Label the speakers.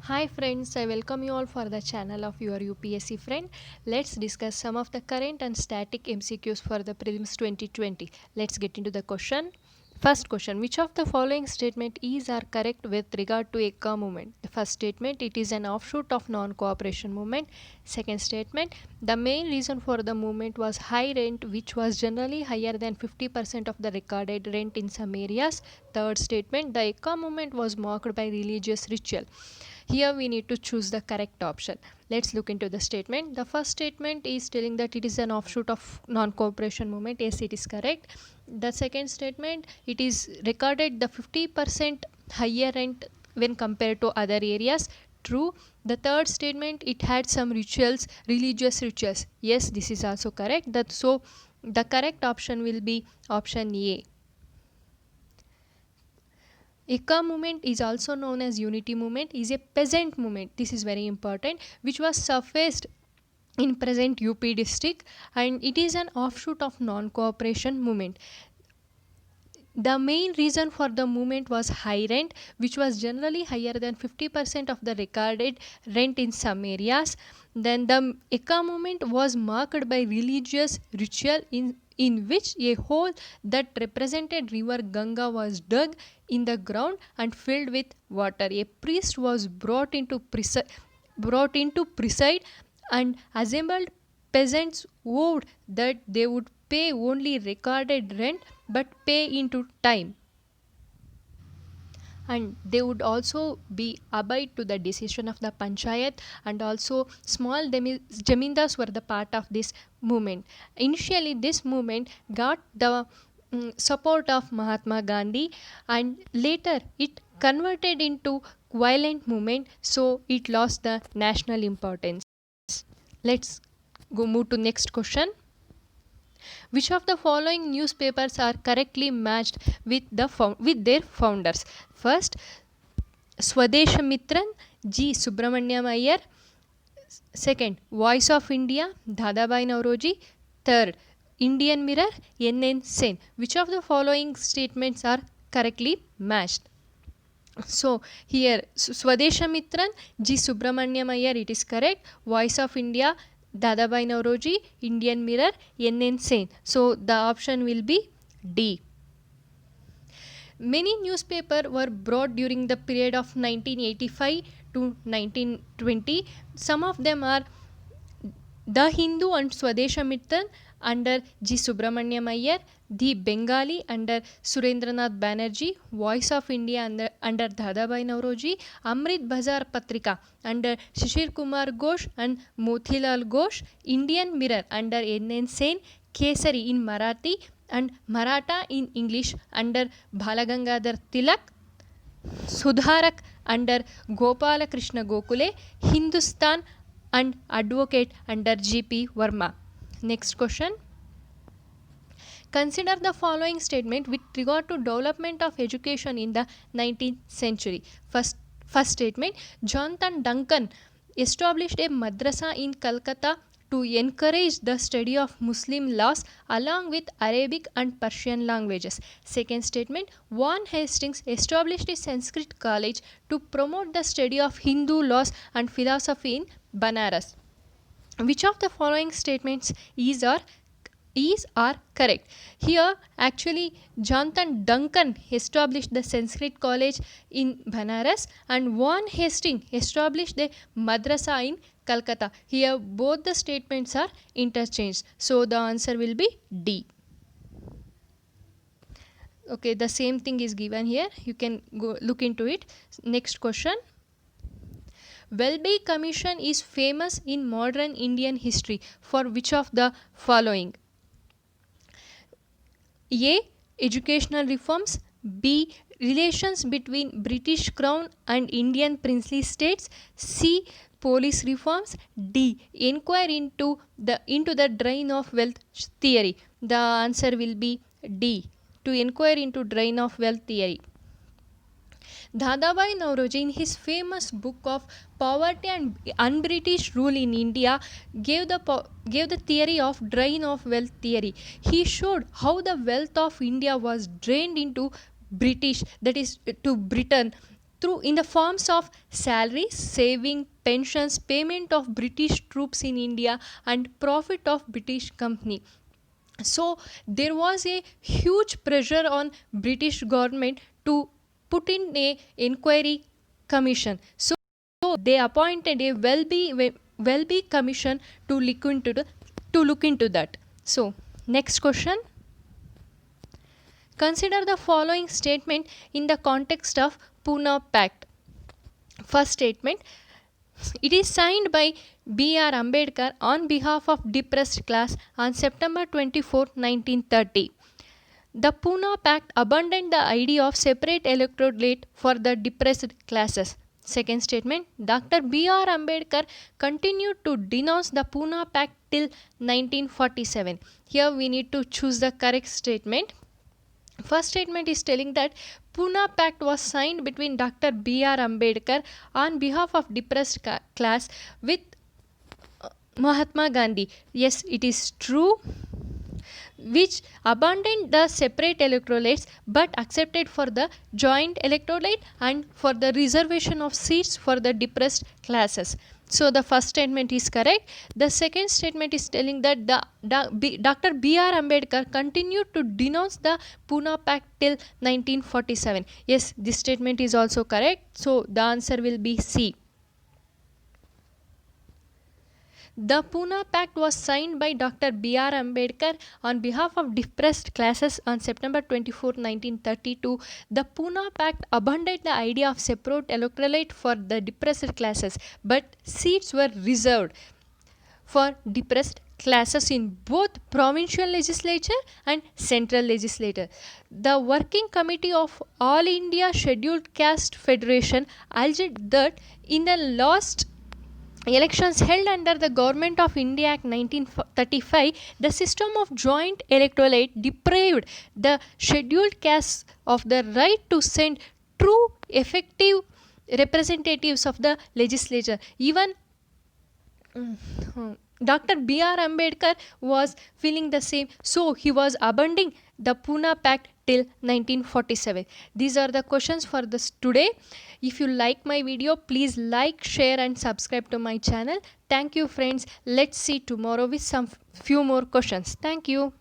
Speaker 1: Hi friends, I welcome you all for the channel of your UPSC friend. Let's discuss some of the current and static MCQs for the prelims 2020. Let's get into the question. First question, which of the following statement is or correct with regard to ECA movement? The first statement, it is an offshoot of non-cooperation movement. Second statement, the main reason for the movement was high rent which was generally higher than 50% of the recorded rent in some areas. Third statement, the ECA movement was marked by religious ritual. Here we need to choose the correct option. Let's look into the statement. The first statement is telling that it is an offshoot of non-cooperation movement. Yes, it is correct. The second statement, it is recorded the 50% higher rent when compared to other areas. True. The third statement, it had some rituals, religious rituals. Yes, this is also correct. So the correct option will be option A. Eka movement is also known as unity movement, is a peasant movement. This is very important, which was surfaced in present UP district, and it is an offshoot of non-cooperation movement. The main reason for the movement was high rent, which was generally higher than 50% of the recorded rent in some areas. Then the Eka movement was marked by religious ritual in which a hole that represented river Ganga was dug in the ground and filled with water. A priest was brought into preside, and assembled peasants vowed that they would pay only recorded rent but pay into time, and they would also be abide to the decision of the panchayat, and also small jamindars were the part of this movement. Initially this movement got the support of Mahatma Gandhi, and later it converted into violent movement, so it lost the national importance. Let's go move to next question. Which of the following newspapers are correctly matched with their founders? First, Swadeshamitran, G. Subramaniam Iyer. Second, Voice of India, Dadabhai Nauroji. Third, Indian Mirror, N.N. Sen. Which of the following statements are correctly matched? So here Swadeshamitran, G. Subramaniam Iyer, it is correct. Voice of India, Dadabhai Nauroji, Indian Mirror, N.N. Sen. So the option will be D. Many newspapers were brought during the period of 1985 to 1920. Some of them are The Hindu and Swadeshamitran under G. Subramaniam Iyer, The Bengali under Surendranath Banerjee, Voice of India under Dadabhai Nauroji, Amrit Bazar Patrika under Shishir Kumar Ghosh and Motilal Ghosh, Indian Mirror under N.N. Sen, Kesari in Marathi and Maratha in English under Balagangadhar Tilak, Sudharak under Gopala Krishna Gokule, Hindustan and Advocate under G.P. Verma. Next question. Consider the following statement with regard to development of education in the 19th century. First statement, Jonathan Duncan established a madrasa in Calcutta to encourage the study of Muslim laws along with Arabic and Persian languages. Second statement, Vaughan Hastings established a Sanskrit college to promote the study of Hindu laws and philosophy in Banaras. Which of the following statements is or correct? Here actually Jonathan Duncan established the Sanskrit college in Banaras and Vaughan Hastings established the madrasa in Calcutta. Here both the statements are interchanged, so the answer will be D. Okay, the same thing is given here, you can go look into it. Next question. Welby Commission is famous in modern Indian history for which of the following? A. Educational reforms. B. Relations between British Crown and Indian princely states. C. Police reforms. D. Inquiry into the drain of wealth theory. The answer will be D. To inquire into drain of wealth theory. Dadabhai Nauroji, in his famous book of Poverty and Un-British Rule in India, gave the theory of drain of wealth theory. He showed how the wealth of India was drained into British, that is to Britain, through in the forms of salaries, saving, pensions, payment of British troops in India, and profit of British company. So there was a huge pressure on British government to put in a inquiry commission. So they appointed a Welby commission to look into that. So next question. Consider the following statement in the context of Pune Pact. First statement: it is signed by B.R. Ambedkar on behalf of depressed class on September 24, 1930. The Pune Pact abandoned the idea of separate electorate for the depressed classes. Second statement: Dr. B.R. Ambedkar continued to denounce the Pune Pact till 1947. Here we need to choose the correct statement. First statement is telling that Pune Pact was signed between Dr. B.R. Ambedkar on behalf of depressed class with Mahatma Gandhi. Yes, it is true, which abandoned the separate electorates but accepted for the joint electorate and for the reservation of seats for the depressed classes. So the first statement is correct. The second statement is telling that Dr. B.R. Ambedkar continued to denounce the Pune Pact till 1947. Yes, this statement is also correct. So the answer will be C. The Pune Pact was signed by Dr. B.R. Ambedkar on behalf of depressed classes on September 24, 1932. The Pune Pact abandoned the idea of separate electorate for the depressed classes, but seats were reserved for depressed classes in both provincial legislature and central legislature. The working committee of All India Scheduled Caste Federation alleged that in the last elections held under the Government of India Act 1935, the system of joint electorate deprived the scheduled castes of the right to send true effective representatives of the legislature. Even Dr. B.R. Ambedkar was feeling the same, so he was abandoning the Pune Pact till 1947. These are the questions for this today. If you like my video, please like, share and subscribe to my channel. Thank you friends. Let's see tomorrow with some few more questions. Thank you.